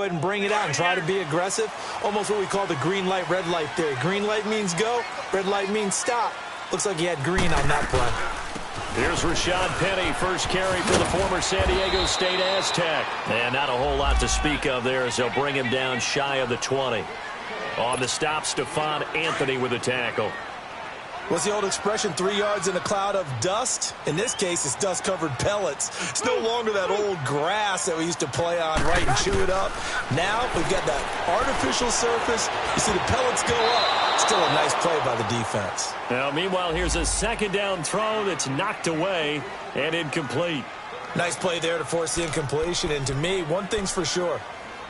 ahead and bring it out and try to be aggressive. Almost what we call the green light, red light theory. Green light means go, red light means stop. Looks like he had green on that play. Here's Rashad Penny, first carry for the former San Diego State Aztec. And not a whole lot to speak of there as they'll bring him down shy of the 20. On the stop, Stephon Anthony with a tackle. What's the old expression, 3 yards in a cloud of dust? In this case, it's dust-covered pellets. It's no longer that old grass that we used to play on, right, and chew it up. Now we've got that artificial surface. You see the pellets go up. Still a nice play by the defense. Now, meanwhile, here's a second down throw that's knocked away and incomplete. Nice play there to force the incompletion. And to me, one thing's for sure.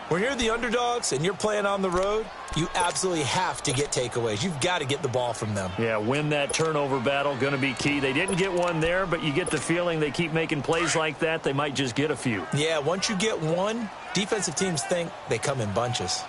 When you're the underdogs and you're playing on the road, you absolutely have to get takeaways. You've got to get the ball from them. Yeah, win that turnover battle, going to be key. They didn't get one there, but you get the feeling they keep making plays like that, they might just get a few. Yeah, once you get one, defensive teams think they come in bunches.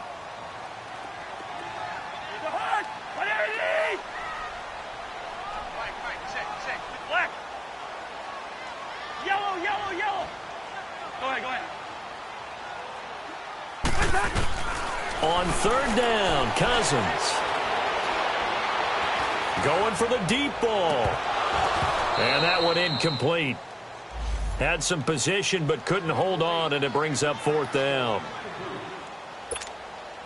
On third down, Cousins. Going for the deep ball. And that one incomplete. Had some position but couldn't hold on, and it brings up fourth down.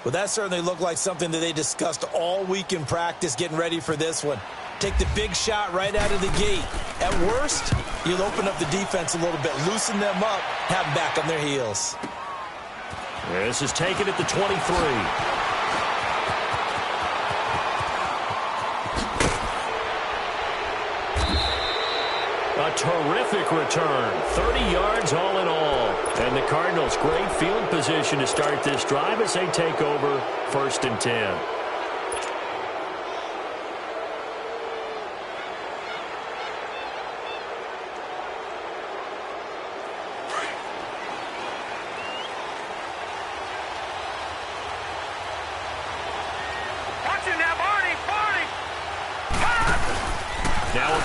Well, that certainly looked like something that they discussed all week in practice getting ready for this one. Take the big shot right out of the gate. At worst, you'll open up the defense a little bit, loosen them up, have them back on their heels. This is taken at the 23. A terrific return. 30 yards all in all. And the Cardinals, great field position to start this drive as they take over 1st and 10.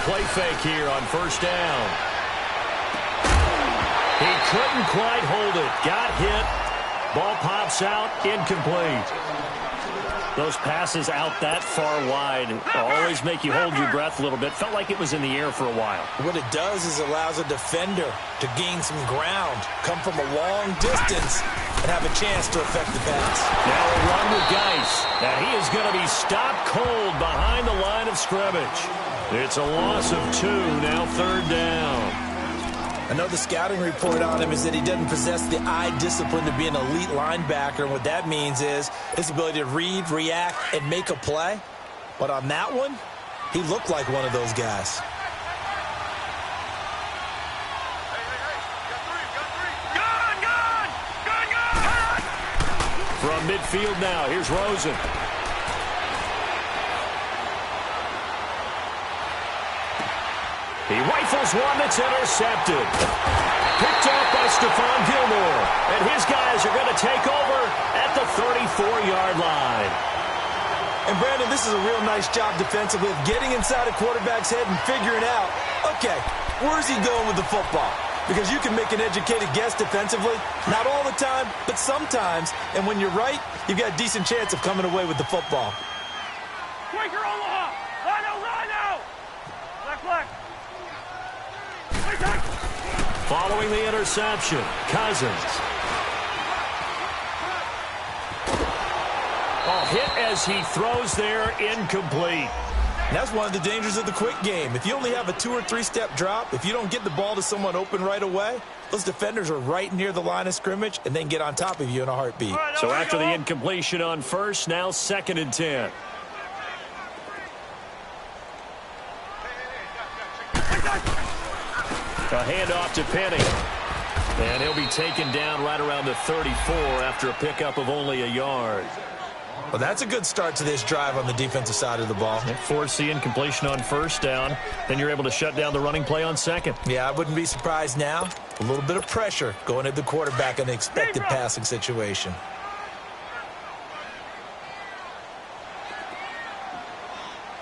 Play fake here on 1st down. He couldn't quite hold it. Got hit. Ball pops out. Incomplete. Those passes out that far wide always make you hold your breath a little bit. Felt like it was in the air for a while. What it does is allows a defender to gain some ground, come from a long distance, and have a chance to affect the pass. Now a run with Geis. Now he is going to be stopped cold behind the line of scrimmage. It's a loss of 2, now 3rd down. I know the scouting report on him is that he doesn't possess the eye discipline to be an elite linebacker. And what that means is his ability to read, react, and make a play. But on that one, he looked like one of those guys. From midfield now, here's Rosen. He rifles one that's intercepted. Picked off by Stephon Gilmore. And his guys are going to take over at the 34-yard line. And, Brandon, this is a real nice job defensively of getting inside a quarterback's head and figuring out, okay, where's he going with the football? Because you can make an educated guess defensively. Not all the time, but sometimes. And when you're right, you've got a decent chance of coming away with the football. Quaker Omaha! Rhino! Black! Following the interception, Cousins. Hit as he throws there, incomplete. And that's one of the dangers of the quick game. If you only have a 2- or 3-step drop, if you don't get the ball to someone open right away, those defenders are right near the line of scrimmage and then get on top of you in a heartbeat. So after the incompletion on 1st, now 2nd and 10. A handoff to Penny. And he'll be taken down right around the 34 after a pickup of only a yard. Well, that's a good start to this drive on the defensive side of the ball. Force the incompletion on 1st down. Then you're able to shut down the running play on 2nd. Yeah, I wouldn't be surprised now. A little bit of pressure going at the quarterback in an expected passing situation.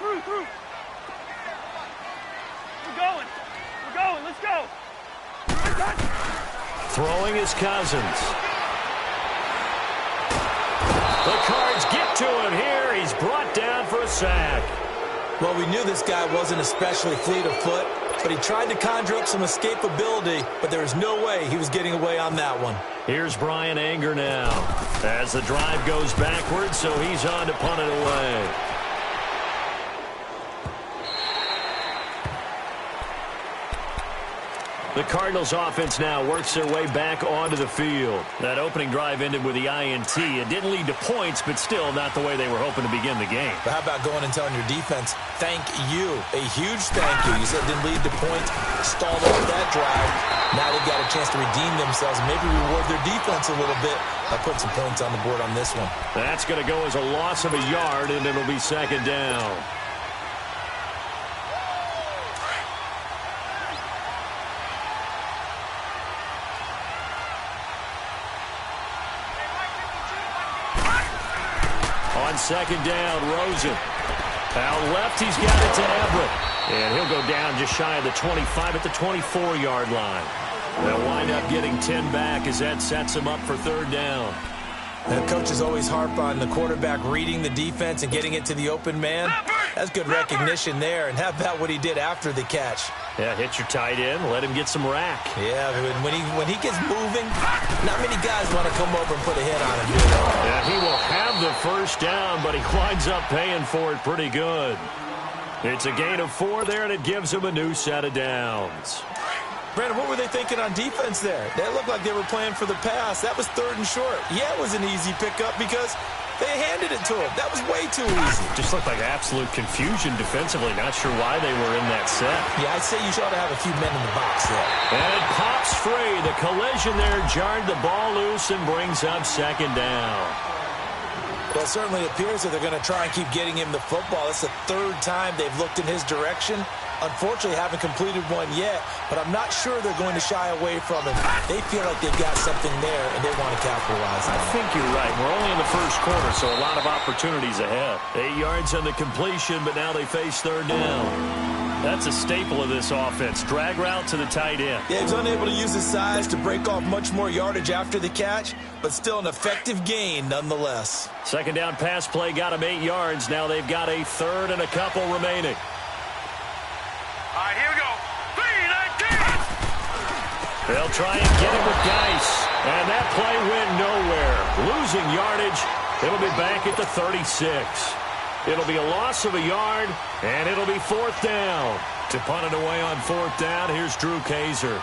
We're going. Let's go. Throwing is Cousins. The Cards get to him here. He's brought down for a sack. Well, we knew this guy wasn't especially fleet of foot, but he tried to conjure up some escapability, but there was no way he was getting away on that one. Here's Brian Anger now as the drive goes backwards, so he's on to punt it away. The Cardinals offense now works their way back onto the field. That opening drive ended with the INT. It didn't lead to points, but still not the way they were hoping to begin the game. But how about going and telling your defense, thank you, a huge thank you. You said it didn't lead to points, stalled up that drive. Now they've got a chance to redeem themselves and maybe reward their defense a little bit by putting some points on the board on this one. That's going to go as a loss of a yard, and it'll be second down. On second down, Rosen. Out left, he's got it to Everett. And he'll go down just shy of the 25 at the 24-yard line. They'll wind up getting 10 back as that sets him up for third down. The coaches always harp on the quarterback reading the defense and getting it to the open man. That's good recognition there. And how about what he did after the catch? Yeah, hit your tight end, let him get some rack. Yeah, when he gets moving, not many guys want to come over and put a hit on him, do they? Yeah, he will have the first down, but he winds up paying for it pretty good. It's a gain of 4 there, and it gives him a new set of downs. Brandon, what were they thinking on defense there? They looked like they were playing for the pass. That was 3rd and short. Yeah, it was an easy pickup because they handed it to him. That was way too easy. Just looked like absolute confusion defensively. Not sure why they were in that set. Yeah, I'd say you ought to have a few men in the box there. And it pops free. The collision there jarred the ball loose and brings up second down. Well, it certainly appears that they're going to try and keep getting him the football. It's the 3rd time they've looked in his direction. Unfortunately, haven't completed one yet, but I'm not sure they're going to shy away from it. They feel like they've got something there, and they want to capitalize on it. I think you're right. We're only in the first quarter, so a lot of opportunities ahead. 8 yards on the completion, but now they face third down. That's a staple of this offense. Drag route to the tight end. Yeah, he's unable to use his size to break off much more yardage after the catch, but still an effective gain nonetheless. Second down pass play got him 8 yards. Now they've got a third and a couple remaining. All right, here we go. 3-19. They'll try and get him with Geis. And that play went nowhere. Losing yardage. It'll be back at the 36. It'll be a loss of a yard, and it'll be 4th down. To punt it away on 4th down, here's Drew Kaiser.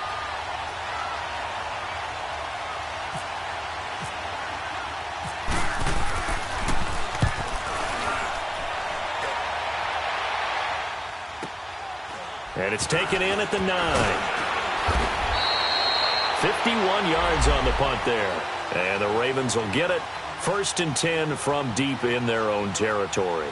And it's taken in at the 9. 51 yards on the punt there. And the Ravens will get it. 1st and 10 from deep in their own territory.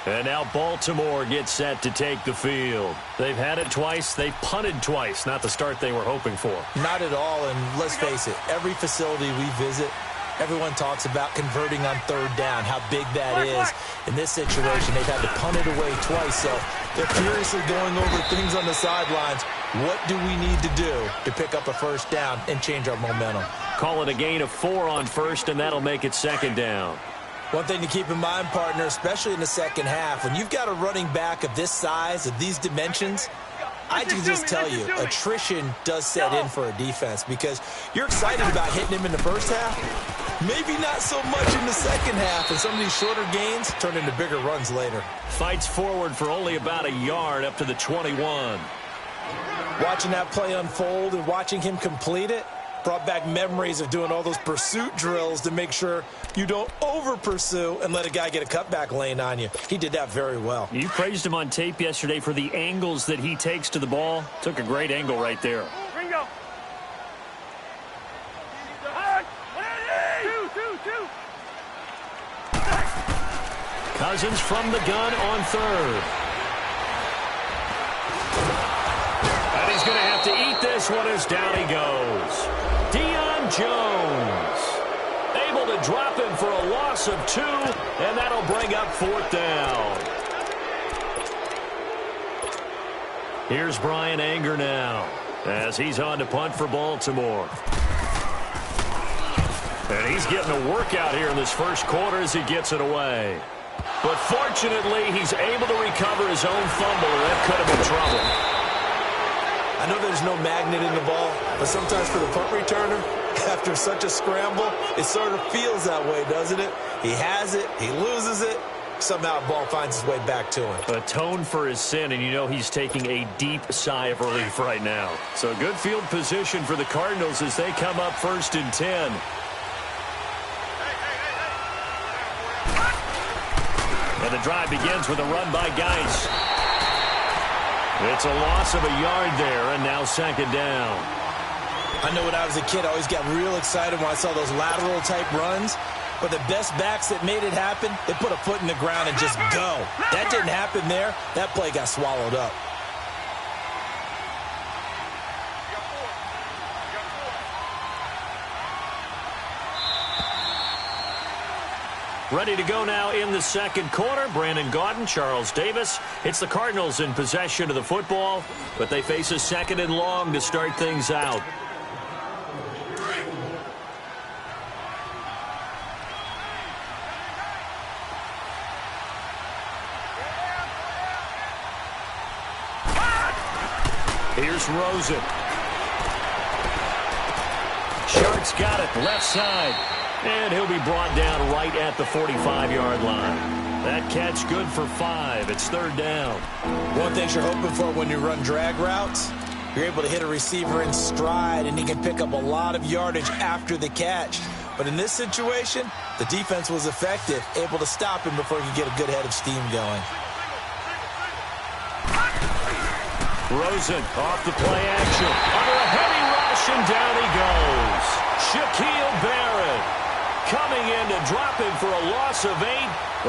And now Baltimore gets set to take the field. They've had it twice. They've punted twice. Not the start they were hoping for. Not at all, and let's face it, every facility we visit, everyone talks about converting on 3rd down, how big that is. In this situation, they've had to punt it away twice, so they're furiously going over things on the sidelines. What do we need to do to pick up a 1st down and change our momentum? Call it a gain of 4 on 1st, and that'll make it 2nd down. One thing to keep in mind, partner, especially in the second half, when you've got a running back of this size, of these dimensions, I can just tell you, attrition does set in for a defense because you're excited about hitting him in the first half, maybe not so much in the second half, and some of these shorter gains turn into bigger runs later. Fights forward for only about a yard up to the 21. Watching that play unfold and watching him complete it brought back memories of doing all those pursuit drills to make sure you don't over-pursue and let a guy get a cutback lane on you. He did that very well. You praised him on tape yesterday for the angles that he takes to the ball. Took a great angle right there. Ringo. Cousins from the gun on 3rd. And he's going to have to eat this one as down he goes. Deion Jones able to drop him for a loss of 2, and that'll bring up 4th down. Here's Brian Anger now as he's on to punt for Baltimore. And he's getting a workout here in this first quarter as he gets it away. But fortunately, he's able to recover his own fumble, and that could have been trouble. I know there's no magnet in the ball, but sometimes for the punt returner, after such a scramble, it sort of feels that way, doesn't it? He has it, he loses it, somehow the ball finds its way back to him. Atone for his sin, and you know he's taking a deep sigh of relief right now. So good field position for the Cardinals as they come up 1st and 10. And the drive begins with a run by Geis. It's a loss of a yard there, and now 2nd down. I know when I was a kid, I always got real excited when I saw those lateral-type runs. But the best backs that made it happen, they put a foot in the ground and just go. That didn't happen there. That play got swallowed up. Ready to go now in the second quarter. Brandon Gaudin, Charles Davis. It's the Cardinals in possession of the football, but they face a 2nd and long to start things out. Here's Rosen. Shark's got it, left side. And he'll be brought down right at the 45-yard line. That catch good for 5. It's 3rd down. One thing you're hoping for when you run drag routes, you're able to hit a receiver in stride, and he can pick up a lot of yardage after the catch. But in this situation, the defense was effective, able to stop him before he could get a good head of steam going. Rosen off the play action. Under a heavy rush, and down he goes. Shaquille Barrett coming in to drop him for a loss of 8,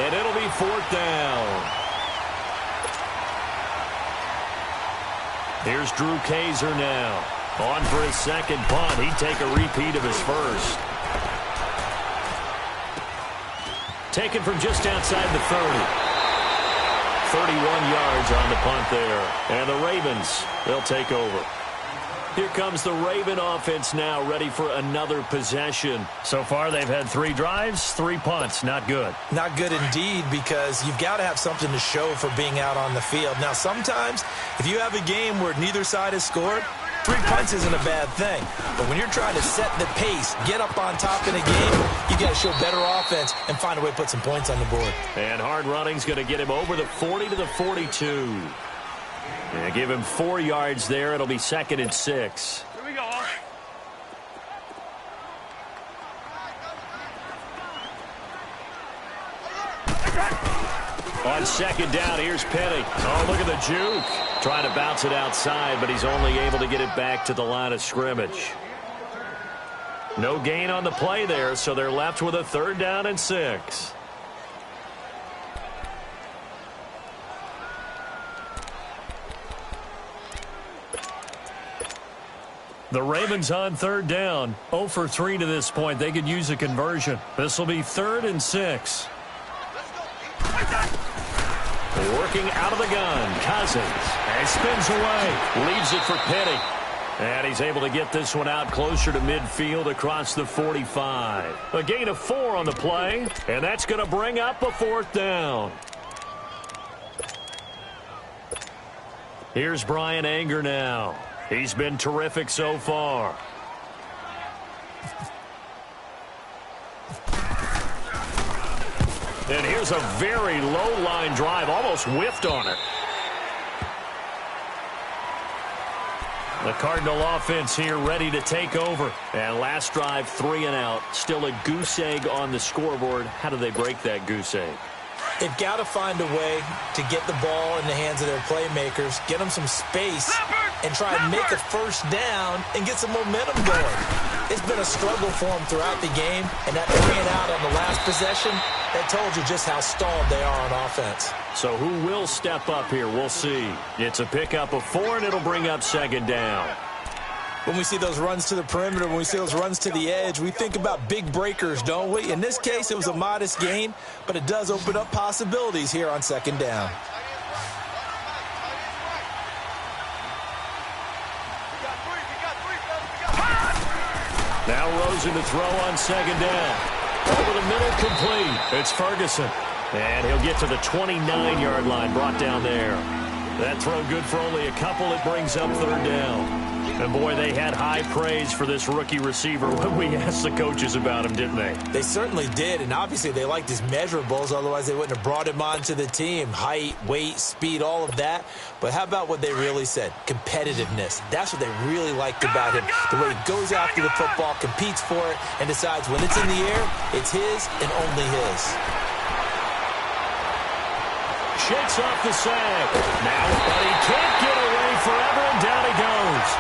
and it'll be 4th down. Here's Drew Kaiser now. On for his 2nd punt. He'd take a repeat of his first. Taken from just outside the 30. 31 yards on the punt there. And the Ravens, they'll take over. Here comes the Raven offense now, ready for another possession. So far, they've had 3 drives, 3 punts. Not good. Not good indeed, because you've got to have something to show for being out on the field. Now, sometimes, if you have a game where neither side has scored, 3 punts isn't a bad thing. But when you're trying to set the pace, get up on top in a game, you got to show better offense and find a way to put some points on the board. And hard running's going to get him over the 40 to the 42. And give him 4 yards there. It'll be 2nd and 6. Here we go. On 2nd down, here's Penny. Oh, look at the juke. Trying to bounce it outside, but he's only able to get it back to the line of scrimmage. No gain on the play there, so they're left with a 3rd down and 6. The Ravens on 3rd down. 0 for 3 to this point. They could use a conversion. This will be 3rd and 6. Working out of the gun, Cousins. And spins away. Leaves it for Penny. And he's able to get this one out closer to midfield across the 45. A gain of 4 on the play. And that's going to bring up a 4th down. Here's Brian Anger now. He's been terrific so far. And here's a very low-line drive, almost whiffed on it. The Cardinal offense here ready to take over. And last drive, 3 and out. Still a goose egg on the scoreboard. How do they break that goose egg? They've got to find a way to get the ball in the hands of their playmakers, get them some space, and try and make a 1st down and get some momentum going. It's been a struggle for them throughout the game, and that 3 and out on the last possession, that told you just how stalled they are on offense. So who will step up here? We'll see. It's a pickup of 4, and it'll bring up 2nd down. When we see those runs to the perimeter, when we see those runs to the edge, we think about big breakers, don't we? In this case, it was a modest gain, but it does open up possibilities here on 2nd down. Now Rosen to throw on second down. Over the middle, complete. It's Ferguson. And he'll get to the 29-yard line, brought down there. That throw good for only a couple. It brings up third down. And, boy, they had high praise for this rookie receiver when we asked the coaches about him, didn't they? They certainly did, and obviously they liked his measurables. Otherwise, they wouldn't have brought him onto the team. Height, weight, speed, all of that. But how about what they really said? Competitiveness. That's what they really liked about him. The way he goes after the football, competes for it, and decides when it's in the air, it's his and only his. Shakes off the sack. Now, but he can't get away forever, and down he goes.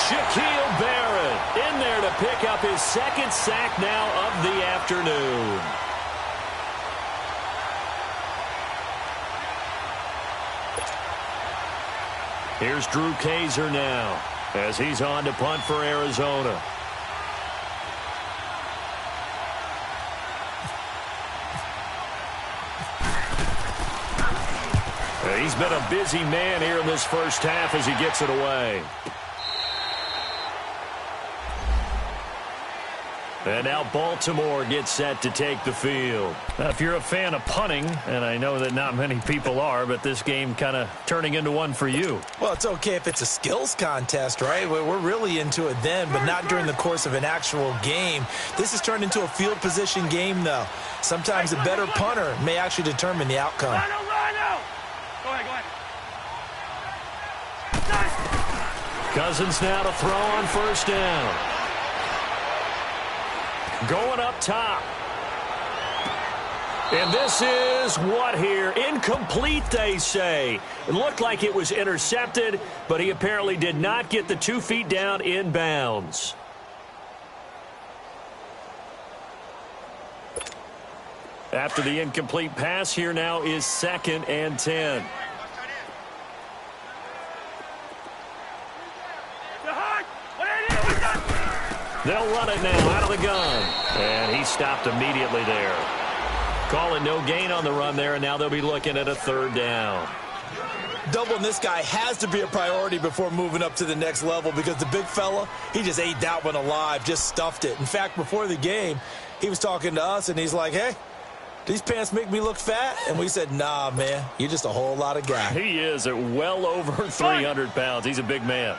Shaquille Barrett in there to pick up his second sack now of the afternoon. Here's Drew Kaiser now as he's on to punt for Arizona. He's been a busy man here in this first half as he gets it away. And now Baltimore gets set to take the field. Now, if you're a fan of punting, and I know that not many people are, but this game kind of turning into one for you. Well, it's okay if it's a skills contest, right? We're really into it then, but not during the course of an actual game. This has turned into a field position game, though. Sometimes a better punter may actually determine the outcome. Go ahead. Cousins now to throw on first down. Going up top. And this is what here? Incomplete, they say. It looked like it was intercepted, but he apparently did not get the 2 feet down in bounds. After the incomplete pass, here now is 2nd and 10. They'll run it now out of the gun. And he stopped immediately there. Calling no gain on the run there, and now they'll be looking at a third down. Doubling this guy has to be a priority before moving up to the next level because the big fella, he just ate that one alive, just stuffed it. In fact, before the game, he was talking to us, and he's like, hey, these pants make me look fat? And we said, nah, man, you're just a whole lot of guy. He is at well over 300 pounds. He's a big man.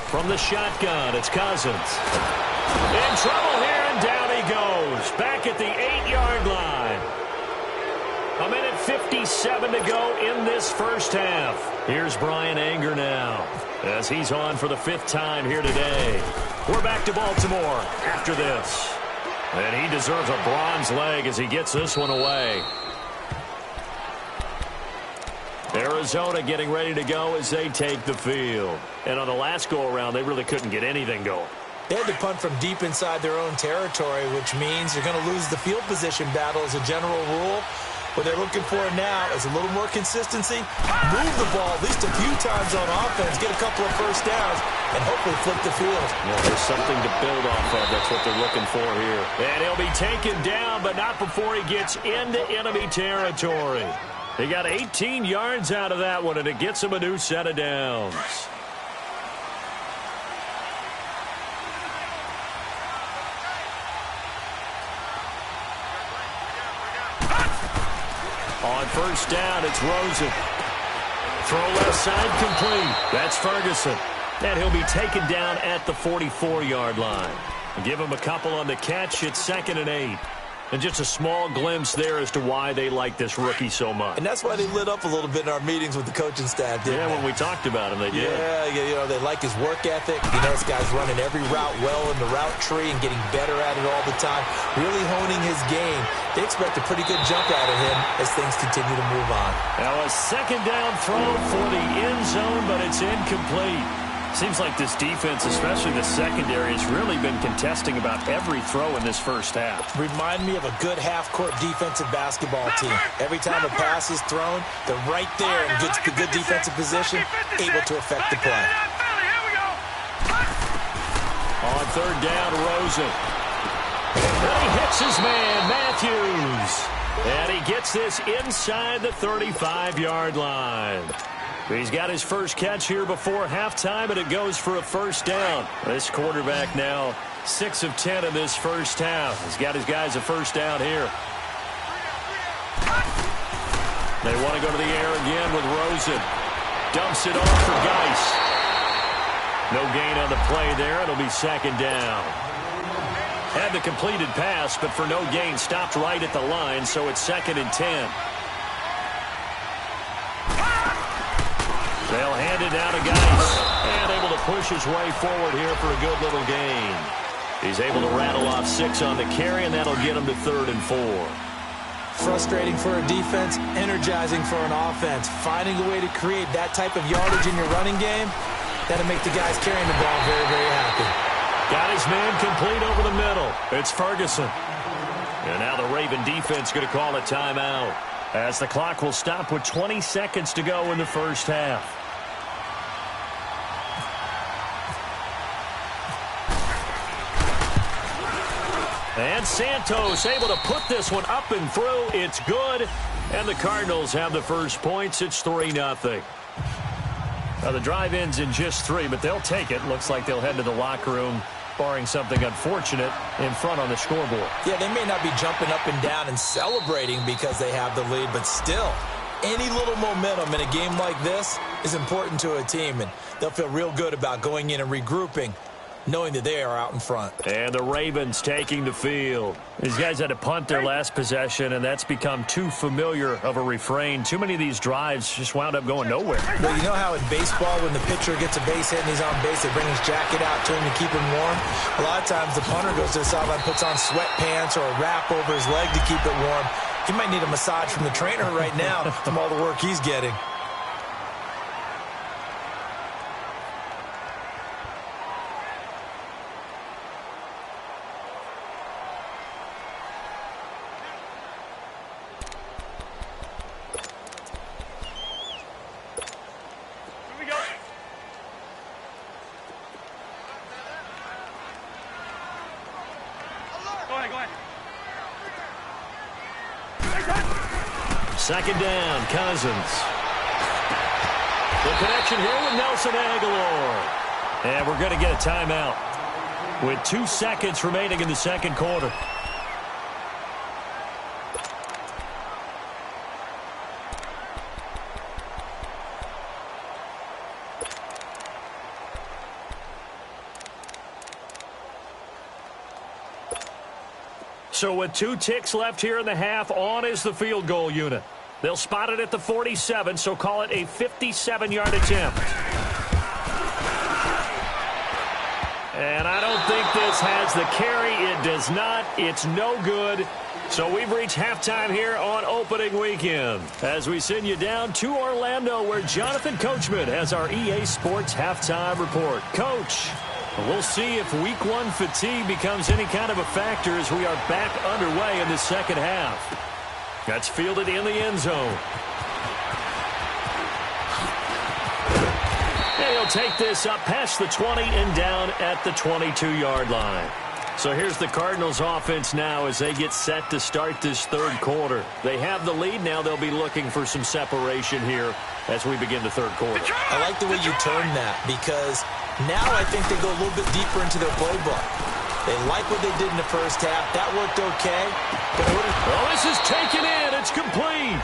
From the shotgun, it's Cousins. In trouble here, and down he goes. Back at the 8-yard line. 1:57 to go in this first half. Here's Brian Anger now as he's on for the 5th time here today. We're back to Baltimore after this. And he deserves a bronze leg as he gets this one away. Arizona getting ready to go as they take the field. And on the last go-around, they really couldn't get anything going. They had to punt from deep inside their own territory, which means you're going to lose the field position battle as a general rule. What they're looking for now is a little more consistency, move the ball at least a few times on offense, get a couple of first downs, and hopefully flip the field. Yeah, there's something to build off of. That's what they're looking for here. And he'll be taken down, but not before he gets into enemy territory. He got 18 yards out of that one, and it gets him a new set of downs. On first down, it's Rosen. Throw left side complete. That's Ferguson. And he'll be taken down at the 44-yard line. Give him a couple on the catch. It's 2nd and 8. And just a small glimpse there as to why they like this rookie so much. And that's why they lit up a little bit in our meetings with the coaching staff, didn't they? When we talked about him, they did. Yeah, you know, they like his work ethic. You know, this guy's running every route well in the route tree and getting better at it all the time, really honing his game. They expect a pretty good jump out of him as things continue to move on. Now a 2nd down throw for the end zone, but it's incomplete. Seems like this defense, especially the secondary, has really been contesting about every throw in this first half. Remind me of a good half-court defensive basketball team. Every time a pass is thrown, they're right there in good defensive position, able to affect the play. On third down, Rosen. And he hits his man, Matthews. And he gets this inside the 35-yard line. He's got his first catch here before halftime, and it goes for a first down. This quarterback now 6 of 10 in this first half. He's got his guys a first down here. They want to go to the air again with Rosen. Dumps it off for Geis. No gain on the play there. It'll be second down. Had the completed pass, but for no gain, stopped right at the line, so it's 2nd and 10. They'll hand it down to Geis. And able to push his way forward here for a good little gain. He's able to rattle off 6 on the carry, and that'll get him to 3rd and 4. Frustrating for a defense, energizing for an offense. Finding a way to create that type of yardage in your running game, that'll make the guys carrying the ball very, very happy. Got his man complete over the middle. It's Ferguson. And now the Raven defense going to call a timeout, as the clock will stop with 20 seconds to go in the first half. And Santos able to put this one up and through. It's good. And the Cardinals have the first points. It's 3-0. Now the drive ends in just 3, but they'll take it. Looks like they'll head to the locker room, barring something unfortunate, in front on the scoreboard. Yeah, they may not be jumping up and down and celebrating because they have the lead, but still, any little momentum in a game like this is important to a team, and they'll feel real good about going in and regrouping, knowing that they are out in front. And the Ravens taking the field. These guys had to punt their last possession, and that's become too familiar of a refrain. Too many of these drives just wound up going nowhere. Well, you know how in baseball, when the pitcher gets a base hit and he's on base, they bring his jacket out to him to keep him warm? A lot of times the punter goes to the sideline, puts on sweatpants or a wrap over his leg to keep it warm. He might need a massage from the trainer right now from all the work he's getting. Second down, Cousins. The connection here with Nelson Aguilar. And we're going to get a timeout with 2 seconds remaining in the second quarter. So with 2 ticks left here in the half, on is the field goal unit. They'll spot it at the 47, so call it a 57-yard attempt. And I don't think this has the carry. It does not. It's no good. So we've reached halftime here on opening weekend, as we send you down to Orlando, where Jonathan Coachman has our EA Sports halftime report. Coach, we'll see if Week 1 fatigue becomes any kind of a factor as we are back underway in the second half. That's fielded in the end zone. And he'll take this up past the 20 and down at the 22-yard line. So here's the Cardinals offense now as they get set to start this third quarter. They have the lead now. They'll be looking for some separation here as we begin the third quarter. I like the way you turn that, because now I think they go a little bit deeper into their playbook. They like what they did in the first half. That worked okay. But this is taken in. It's complete.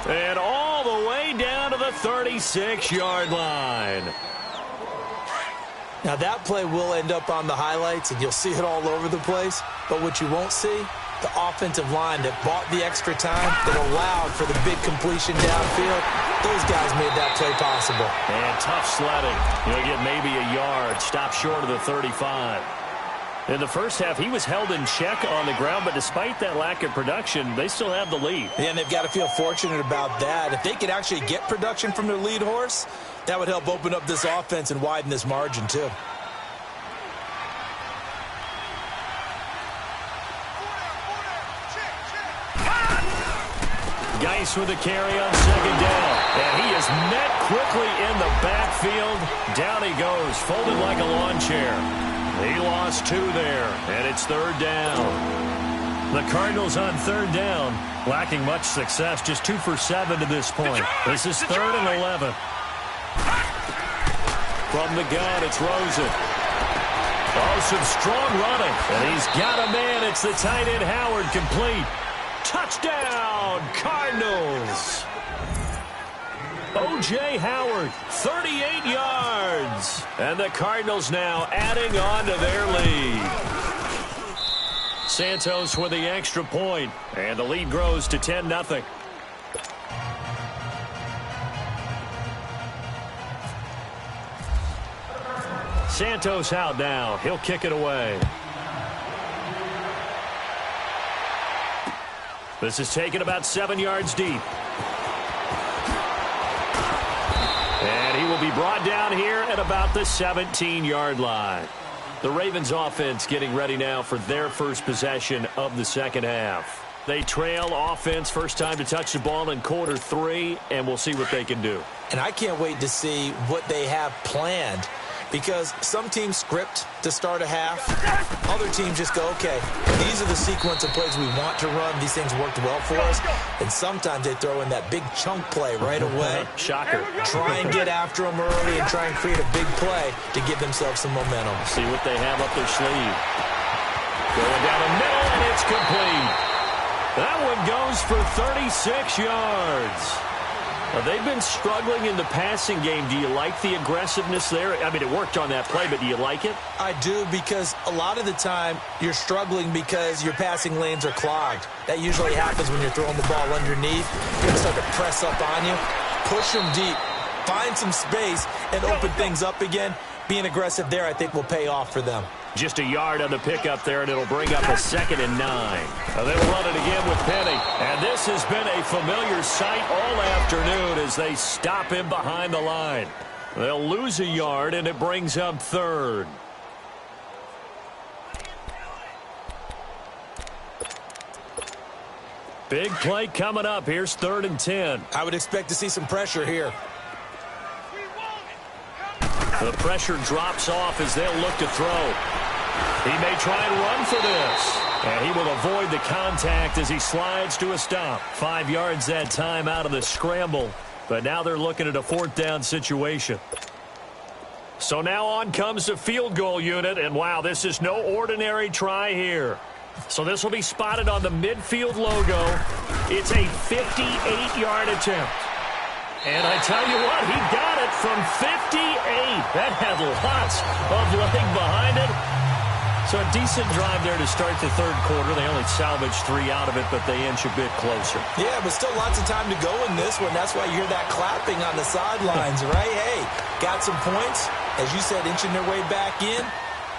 And all the way down to the 36-yard line. Now that play will end up on the highlights, and you'll see it all over the place. But what you won't see, the offensive line that bought the extra time, that allowed for the big completion downfield, those guys made that play possible. And tough sledding. You'll get maybe a yard. Stop short of the 35. In the first half, he was held in check on the ground, but despite that lack of production, they still have the lead. Yeah, and they've got to feel fortunate about that. If they could actually get production from their lead horse, that would help open up this offense and widen this margin, too. Geis with a carry on second down. And he is met quickly in the backfield. Down he goes, folded like a lawn chair. He lost 2 there, and it's 3rd down. The Cardinals on 3rd down, lacking much success, just 2 for 7 to this point. This is 3rd and 11. From the gun, it's Rosen. Oh, some strong running. And he's got a man. It's the tight end, Howard, complete. Touchdown, Cardinals. O.J. Howard, 38 yards. And the Cardinals now adding on to their lead. Santos with the extra point, and the lead grows to 10-0. Santos out now. He'll kick it away. This is taken about 7 yards deep. And he will be brought down here at about the 17-yard line. The Ravens offense getting ready now for their first possession of the second half. They trail offense, first time to touch the ball in quarter 3, and we'll see what they can do. And I can't wait to see what they have planned, because some teams script to start a half. Other teams just go, okay, these are the sequence of plays we want to run. These things worked well for us. And sometimes they throw in that big chunk play right away. Shocker. Try and get after them early and try and create a big play to give themselves some momentum. See what they have up their sleeve. Going down the middle, and it's complete. That one goes for 36 yards. They've been struggling in the passing game. Do you like the aggressiveness there? I mean, it worked on that play, but do you like it? I do, because a lot of the time you're struggling because your passing lanes are clogged. That usually happens when you're throwing the ball underneath. You're going to start to press up on you. Push them deep. Find some space and open things up again. Being aggressive there, I think, will pay off for them. Just a yard on the pickup there, and it'll bring up a 2nd and 9. They'll run it again with Penny. And this has been a familiar sight all afternoon as they stop him behind the line. They'll lose a yard, and it brings up 3rd. Big play coming up. Here's 3rd and 10. I would expect to see some pressure here. The pressure drops off as they'll look to throw. He may try and run for this. And he will avoid the contact as he slides to a stop. 5 yards that time out of the scramble. But now they're looking at a 4th down situation. So now on comes the field goal unit. And wow, this is no ordinary try here. So this will be spotted on the midfield logo. It's a 58-yard attempt. And I tell you what, he got it from 58. That had lots of leg behind it. So a decent drive there to start the 3rd quarter. They only salvaged 3 out of it, but they inch a bit closer. Yeah, but still lots of time to go in this one. That's why you hear that clapping on the sidelines, right? Hey, got some points. As you said, inching their way back in.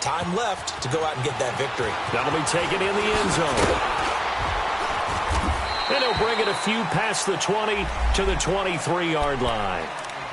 Time left to go out and get that victory. That'll be taken in the end zone. And he'll bring it a few past the 20 to the 23-yard line.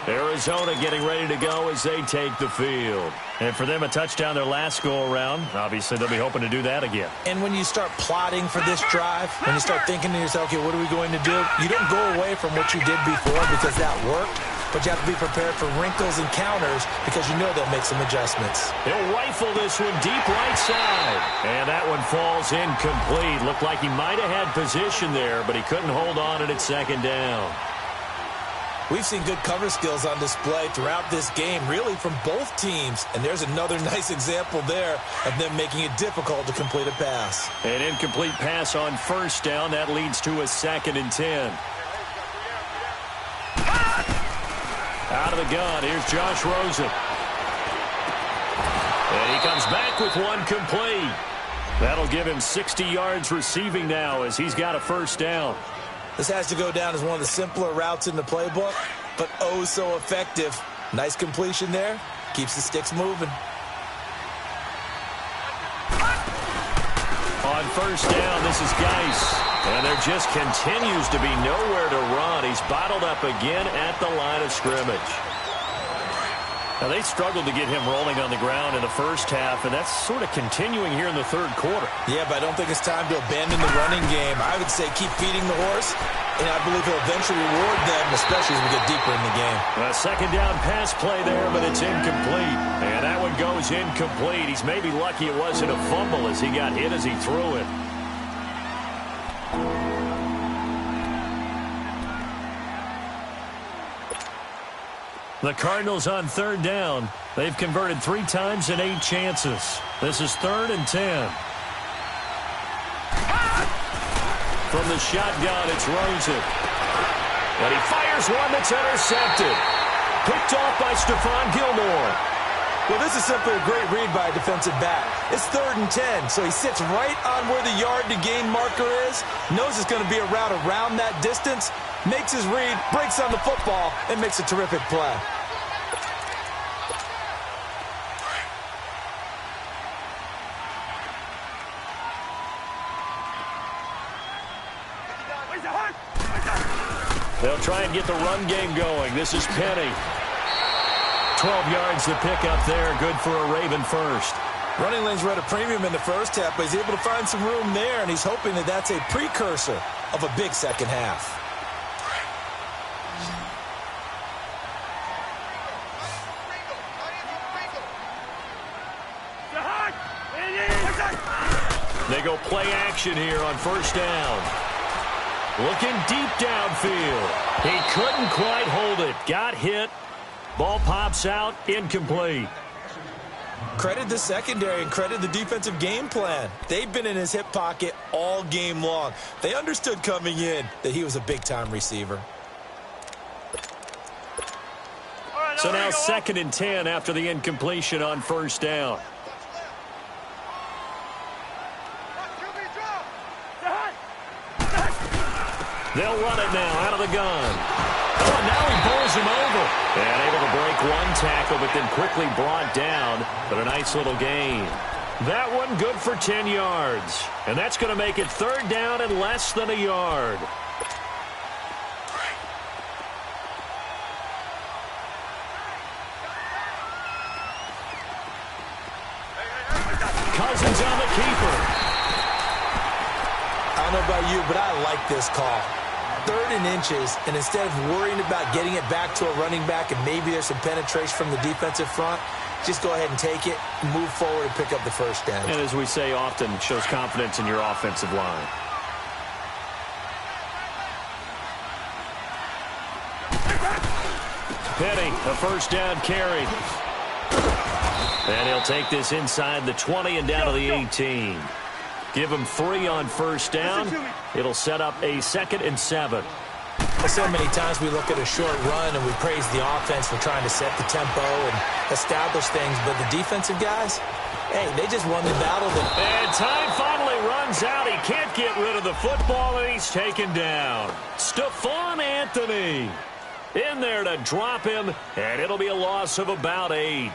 Arizona getting ready to go as they take the field. And for them, a touchdown their last go-around. Obviously, they'll be hoping to do that again. And when you start plotting for this drive, when you start thinking to yourself, okay, what are we going to do? You don't go away from what you did before because that worked. But you have to be prepared for wrinkles and counters because you know they'll make some adjustments. He'll rifle this one deep right side. And that one falls incomplete. Looked like he might have had position there, but he couldn't hold on at 2nd down. We've seen good cover skills on display throughout this game, really from both teams. And there's another nice example there of them making it difficult to complete a pass. An incomplete pass on 1st down. That leads to a 2nd and 10. Out of the gun, here's Josh Rosen. And he comes back with one complete. That'll give him 60 yards receiving now as he's got a 1st down. This has to go down as one of the simpler routes in the playbook, but oh so effective. Nice completion there. Keeps the sticks moving. On 1st down, this is Geis. And there just continues to be nowhere to run. He's bottled up again at the line of scrimmage. Now, they struggled to get him rolling on the ground in the first half, and that's sort of continuing here in the 3rd quarter. Yeah, but I don't think it's time to abandon the running game. I would say keep feeding the horse, and I believe he'll eventually reward them, especially as we get deeper in the game. A 2nd down pass play there, but it's incomplete. And that one goes incomplete. He's maybe lucky it wasn't a fumble as he got hit as he threw it. The Cardinals on third down. They've converted 3 times in 8 chances. This is 3rd and 10. From the shotgun, it's Rosen. And he fires one that's intercepted. Picked off by Stephon Gilmore. Well, this is simply a great read by a defensive back. It's 3rd and 10, so he sits right on where the yard-to-gain marker is, knows it's going to be a route around that distance, makes his read, breaks on the football, and makes a terrific play. They'll try and get the run game going. This is Penny. 12 yards to pick up there. Good for a Raven first. Running lanes were at a premium in the first half, but he's able to find some room there, and he's hoping that that's a precursor of a big second half. They go play action here on first down. Looking deep downfield. He couldn't quite hold it. Got hit. Ball pops out. Incomplete. Credit the secondary and credit the defensive game plan. They've been in his hip pocket all game long. They understood coming in that he was a big-time receiver. So now 2nd and 10 after the incompletion on first down. They'll run it now out of the gun. Oh, and now he pulls him over. And able to break one tackle, but then quickly brought down. But a nice little gain. That one good for 10 yards. And that's going to make it 3rd down and less than a yard. Cousins on the keeper. I don't know about you, but I like this call. 3rd and inches, and instead of worrying about getting it back to a running back and maybe there's some penetration from the defensive front, just go ahead and take it, move forward, and pick up the first down. And as we say often, shows confidence in your offensive line. Penny, a first down carry. And he'll take this inside the 20 and down to the 18. Give him 3 on first down. It'll set up a 2nd and 7. So many times we look at a short run and we praise the offense for trying to set the tempo and establish things, but the defensive guys, hey, they just won the battle. And time finally runs out. He can't get rid of the football, and he's taken down. Stephon Anthony in there to drop him, and it'll be a loss of about 8.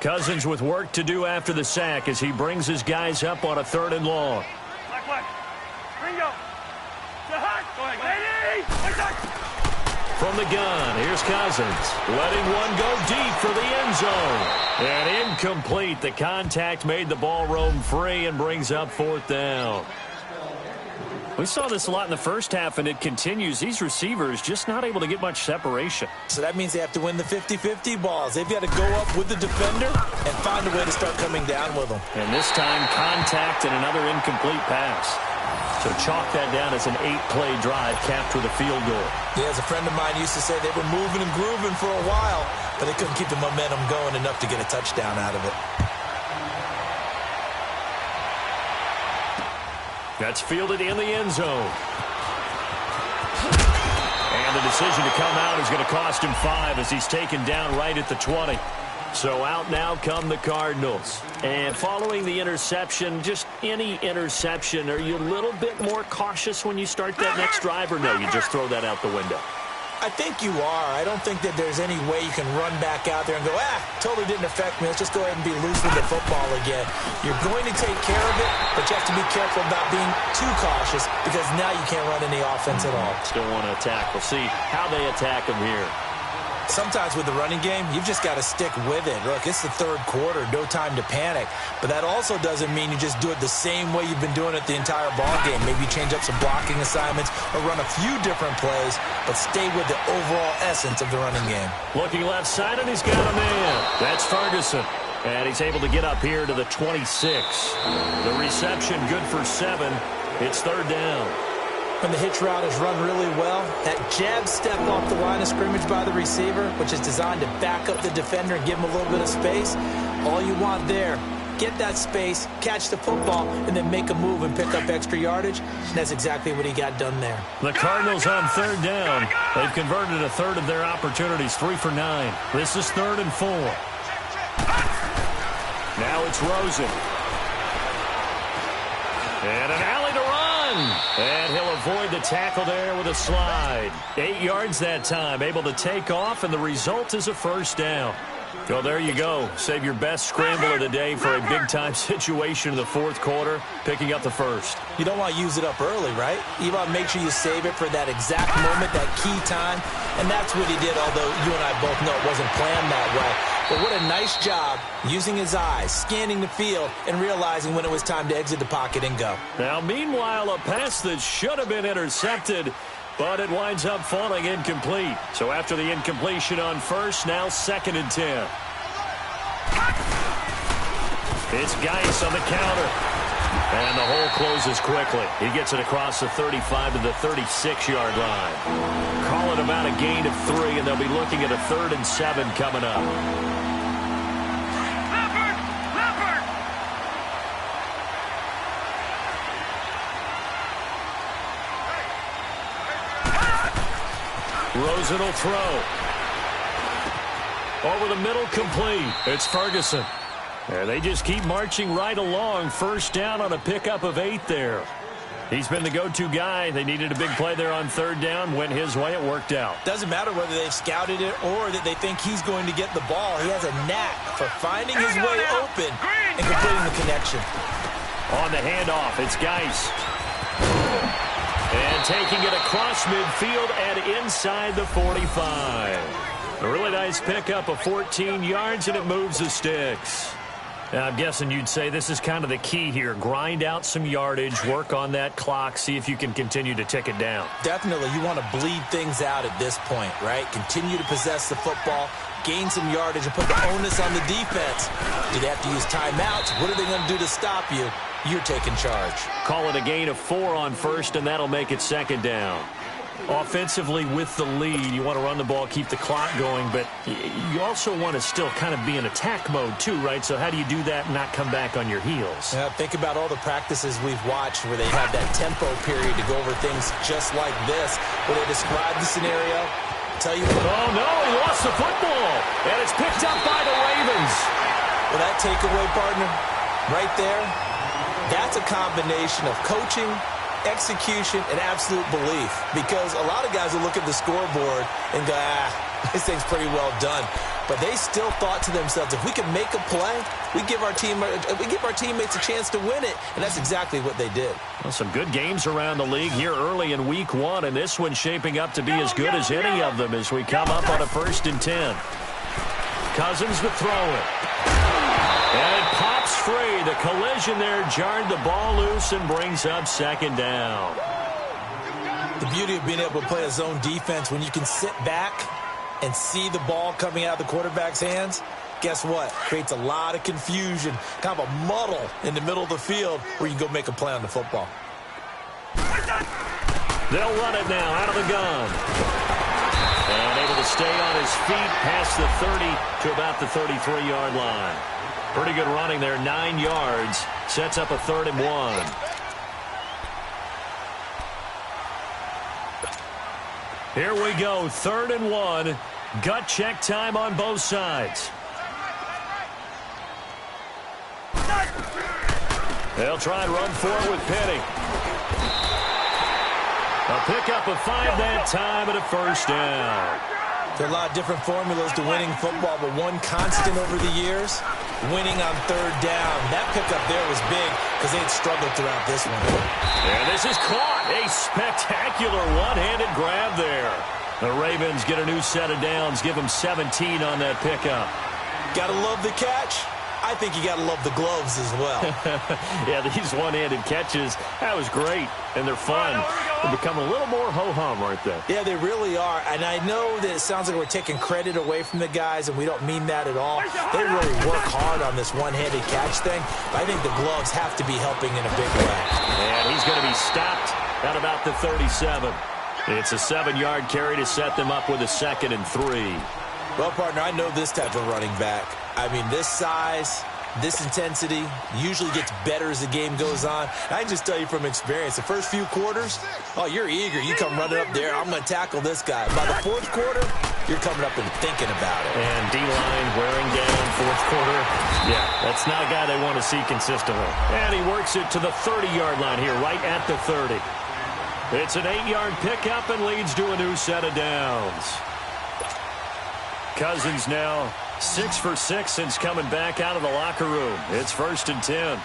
Cousins with work to do after the sack as he brings his guys up on a 3rd and long. From the gun, here's Cousins. Letting one go deep for the end zone. And incomplete. The contact made the ball roam free and brings up 4th down. We saw this a lot in the first half, and it continues. These receivers just not able to get much separation. So that means they have to win the 50-50 balls. They've got to go up with the defender and find a way to start coming down with them. And this time, contact and another incomplete pass. So chalk that down as an 8-play drive capped with a field goal. Yeah, as a friend of mine used to say, they were moving and grooving for a while, but they couldn't keep the momentum going enough to get a touchdown out of it. That's fielded in the end zone. And the decision to come out is going to cost him 5 as he's taken down right at the 20. So out now come the Cardinals. And following the interception, just any interception, are you a little bit more cautious when you start that next drive, or no, you just throw that out the window? I think you are. I don't think that there's any way you can run back out there and go, totally didn't affect me. Let's just go ahead and be loose with the football again. You're going to take care of it, but you have to be careful about being too cautious because now you can't run any offense at all. Still want to attack. We'll see how they attack him here. Sometimes with the running game, you've just got to stick with it. Look, it's the third quarter, no time to panic. But that also doesn't mean you just do it the same way you've been doing it the entire ball game. Maybe change up some blocking assignments or run a few different plays, but stay with the overall essence of the running game. Looking left side, and he's got a man. That's Ferguson. And he's able to get up here to the 26. The reception good for 7. It's third down. When the hitch route is run really well, that jab step off the line of scrimmage by the receiver, which is designed to back up the defender and give him a little bit of space, all you want there, get that space, catch the football, and then make a move and pick up extra yardage. And that's exactly what he got done there. The Cardinals on third down. They've converted a third of their opportunities, 3 for 9. This is 3rd and 4. Now it's Rosen. And an alley to run. And he'll avoid the tackle there with a slide. 8 yards that time, able to take off, and the result is a first down. Well, there you go. Save your best scramble of the day for a big-time situation in the fourth quarter, picking up the first. You don't want to use it up early, right? You want to make sure you save it for that exact moment, that key time, and that's what he did, although you and I both know it wasn't planned that way. But what a nice job using his eyes, scanning the field, and realizing when it was time to exit the pocket and go. Now, meanwhile, a pass that should have been intercepted, but it winds up falling incomplete. So after the incompletion on first, now 2nd and 10. It's Geis on the counter. And the hole closes quickly. He gets it across the 35 to the 36-yard line. Call it about a gain of 3, and they'll be looking at a 3rd and 7 coming up. Rosen will throw. Over the middle, complete. It's Ferguson. And they just keep marching right along. First down on a pickup of 8 there. He's been the go-to guy. They needed a big play there on third down. Went his way. It worked out. Doesn't matter whether they've scouted it or that they think he's going to get the ball. He has a knack for finding his way open and completing the connection. On the handoff, it's Geis. And taking it across midfield and inside the 45. A really nice pickup of 14 yards, and it moves the sticks. Now, I'm guessing you'd say this is kind of the key here. Grind out some yardage, work on that clock, see if you can continue to tick it down. Definitely. You want to bleed things out at this point, right? Continue to possess the football, gain some yardage, and put the onus on the defense. Do they have to use timeouts? What are they going to do to stop you? You're taking charge. Call it a gain of 4 on first, and that'll make it 2nd down. Offensively with the lead, you want to run the ball, keep the clock going, but you also want to still kind of be in attack mode too, right? So how do you do that and not come back on your heels? Yeah, think about all the practices we've watched where they have that tempo period to go over things just like this, where they describe the scenario, tell you what. Oh, no, he lost the football, and it's picked up by the Ravens. Well, that takeaway, partner, right there, that's a combination of coaching, execution, and absolute belief, because a lot of guys will look at the scoreboard and go, this thing's pretty well done. But they still thought to themselves, if we can make a play, we give our teammates a chance to win it, and that's exactly what they did. Well, some good games around the league here early in week 1, and this one's shaping up to be as good as any of them as we come up on a 1st and 10. Cousins to throw it. And it pops free. The collision there jarred the ball loose and brings up 2nd down. The beauty of being able to play a zone defense, when you can sit back and see the ball coming out of the quarterback's hands, guess what? Creates a lot of confusion, kind of a muddle in the middle of the field where you can go make a play on the football. They'll run it now out of the gun. And able to stay on his feet past the 30 to about the 33-yard line. Pretty good running there, 9 yards. Sets up a 3rd and 1. Here we go, 3rd and 1. Gut check time on both sides. They'll try and run for it with Penny. A A pickup of 5 that time and a first down. There are a lot of different formulas to winning football, but one constant over the years, winning on third down. That pickup there was big because they had struggled throughout this one. And this is caught. A spectacular one-handed grab there. The Ravens get a new set of downs, give them 17 on that pickup. Gotta love the catch. I think you gotta love the gloves as well. Yeah, these one-handed catches, that was great, and they're fun. They become a little more ho-hum, aren't they? Yeah, they really are, and I know that it sounds like we're taking credit away from the guys, and we don't mean that at all. They really work hard on this one-handed catch thing, but I think the gloves have to be helping in a big way. And he's going to be stopped at about the 37. It's a 7-yard carry to set them up with a 2nd and 3. Well, partner, I know this type of running back. I mean, this size, this intensity usually gets better as the game goes on. I can just tell you from experience, the first few quarters, oh, you're eager. You come running up there, I'm going to tackle this guy. By the 4th quarter, you're coming up and thinking about it. And D-line wearing down 4th quarter. Yeah, that's not a guy they want to see consistently. And he works it to the 30-yard line here, right at the 30. It's an 8-yard pickup and leads to a new set of downs. Cousins now 6 for 6 since coming back out of the locker room. It's 1st and 10.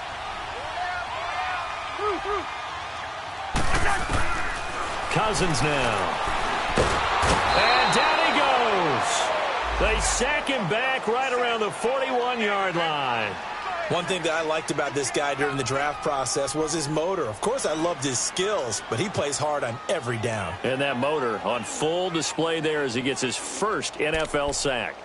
Cousins now. And down he goes. They sack him back right around the 41-yard line. One thing that I liked about this guy during the draft process was his motor. Of course, I loved his skills, but he plays hard on every down. And that motor on full display there as he gets his first NFL sack.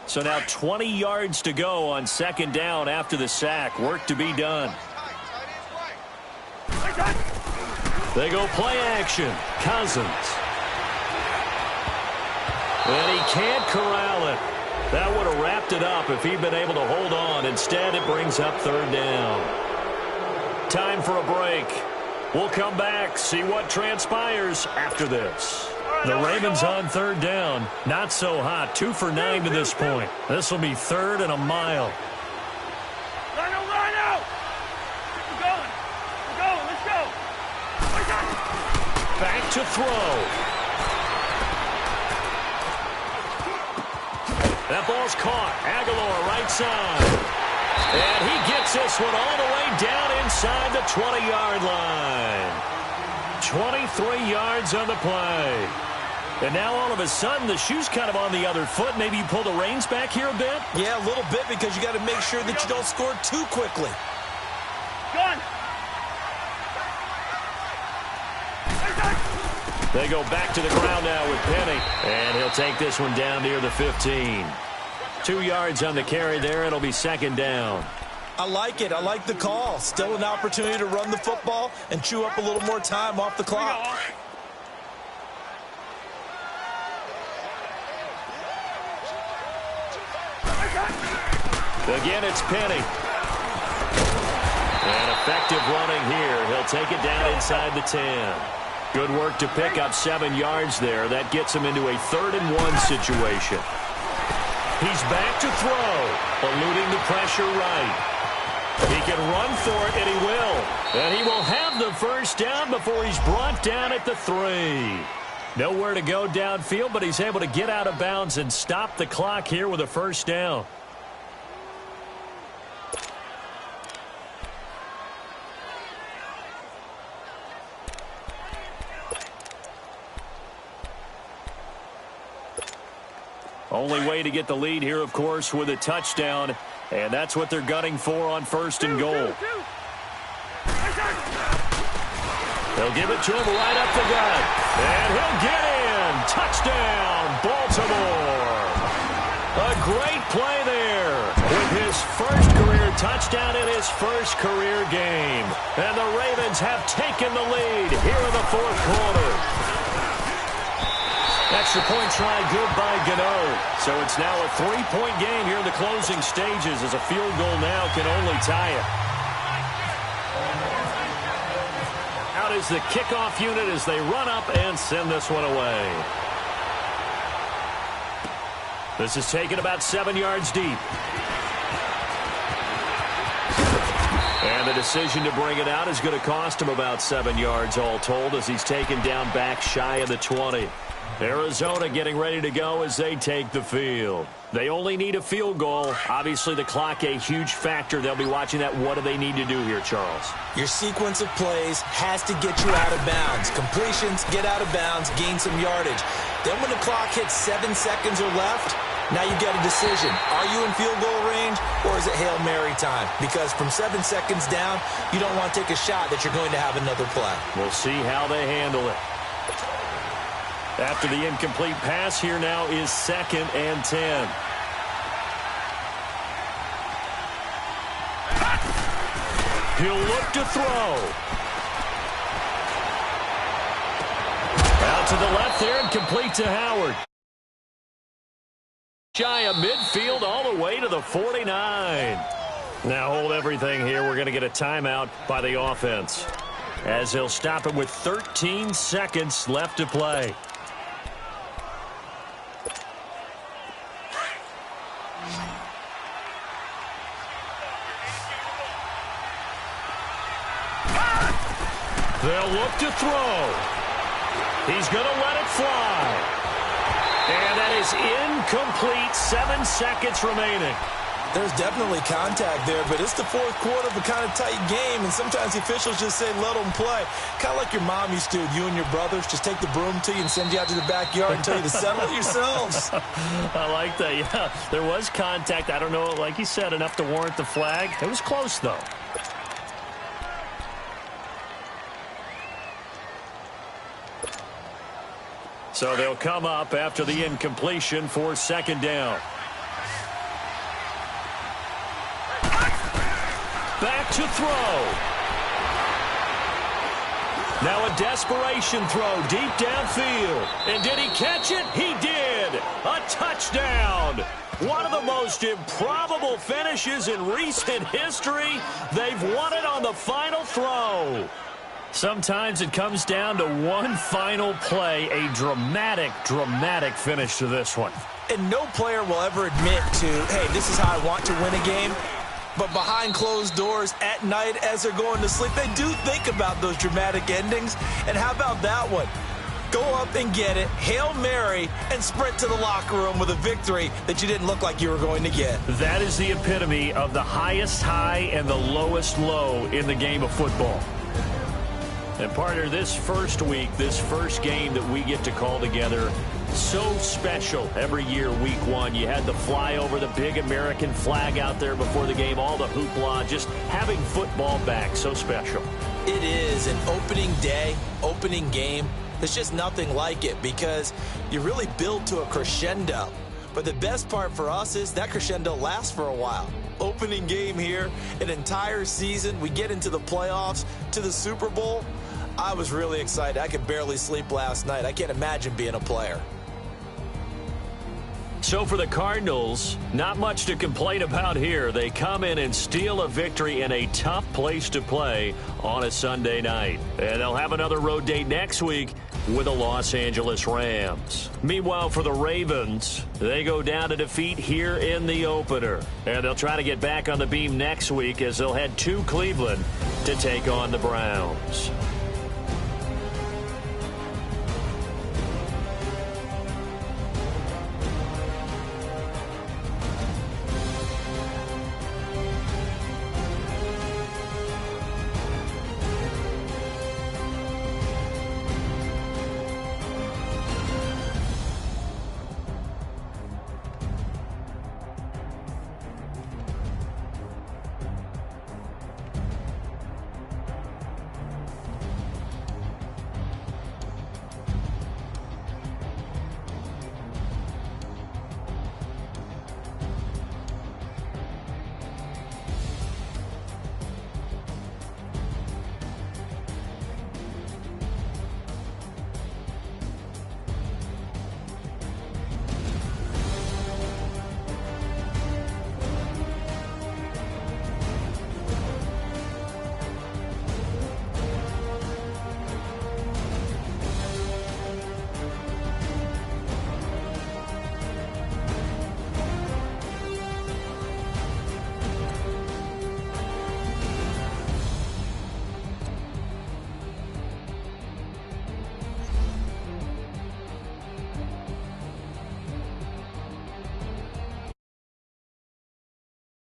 So now 20 yards to go on 2nd down after the sack. Work to be done. They go play action. Cousins. And he can't corral it. That would have wrapped it up if he'd been able to hold on. Instead, it brings up 3rd down. Time for a break. We'll come back, see what transpires after this. The Ravens on 3rd down. Not so hot. 2 for 9 to this point. This will be 3rd and a mile. Line out! We're going. Let's go. Back to throw. That ball's caught. Aguilar right side. And he gets this one all the way down inside the 20-yard line. 23 yards on the play. And now all of a sudden the shoe's kind of on the other foot. Maybe you pull the reins back here a bit? Yeah, a little bit because you got to make sure that you don't score too quickly. Gun. They go back to the ground now with Penny. And he'll take this one down near the 15. 2 yards on the carry there. It'll be 2nd down. I like it. I like the call. Still an opportunity to run the football and chew up a little more time off the clock. Again, it's Penny. And effective running here. He'll take it down inside the 10. Good work to pick up 7 yards there. That gets him into a 3rd and 1 situation. He's back to throw, eluding the pressure right. He can run for it, and he will. And he will have the first down before he's brought down at the 3. Nowhere to go downfield, but he's able to get out of bounds and stop the clock here with a first down. Only way to get the lead here, of course, with a touchdown. And that's what they're gunning for on 1st and goal. They'll give it to him right up the gut. And he'll get in. Touchdown, Baltimore. A great play there with his first career touchdown in his first career game. And the Ravens have taken the lead here in the 4th quarter. Extra point try good by Gano. So it's now a 3-point game here in the closing stages as a field goal now can only tie it. Out is the kickoff unit as they run up and send this one away. This is taken about 7 yards deep. decision to bring it out is going to cost him about 7 yards all told as he's taken down back shy of the 20. Arizona getting ready to go as they take the field. They only need a field goal. Obviously, the clock a huge factor. They'll be watching that. What do they need to do here, Charles? Your sequence of plays has to get you out of bounds. Completions, get out of bounds, gain some yardage. Then when the clock hits 7 seconds or left, now you get a decision. Are you in field goal range or is it Hail Mary time? Because from 7 seconds down, you don't want to take a shot that you're going to have another play. We'll see how they handle it. After the incomplete pass, here now is 2nd and 10. He'll look to throw. Out to the left there and complete to Howard. Shy of midfield all the way to the 49. Now hold everything here. We're going to get a timeout by the offense, as they'll stop it with 13 seconds left to play. They'll look to throw. He's going to let it fly. And that is incomplete. 7 seconds remaining. There's definitely contact there, but it's the fourth quarter of a kind of tight game, and sometimes the officials just say, let them play. Kind of like your mom used to, you and your brothers, just take the broom to you and send you out to the backyard and tell you to settle it yourselves. I like that, yeah. There was contact. I don't know, like you said, enough to warrant the flag. It was close, though. So they'll come up after the incompletion for 2nd down. Back to throw. Now a desperation throw deep downfield. And did he catch it? He did. A touchdown. One of the most improbable finishes in recent history. They've won it on the final throw. Sometimes it comes down to one final play, a dramatic, dramatic finish to this one. And no player will ever admit to, hey, this is how I want to win a game. But behind closed doors at night as they're going to sleep, they do think about those dramatic endings. And how about that one? Go up and get it, Hail Mary, and sprint to the locker room with a victory that you didn't look like you were going to get. That is the epitome of the highest high and the lowest low in the game of football. And partner, this first week, this first game that we get to call together, so special every year, week 1. You had the flyover, the big American flag out there before the game, all the hoopla, just having football back, so special. It is an opening day, opening game. There's just nothing like it because you really build to a crescendo. But the best part for us is that crescendo lasts for a while. Opening game here, an entire season. We get into the playoffs, to the Super Bowl. I was really excited. I could barely sleep last night. I can't imagine being a player. So for the Cardinals, not much to complain about here. They come in and steal a victory in a tough place to play on a Sunday night. And they'll have another road date next week with the Los Angeles Rams. Meanwhile, for the Ravens, they go down to defeat here in the opener. And they'll try to get back on the beam next week as they'll head to Cleveland to take on the Browns.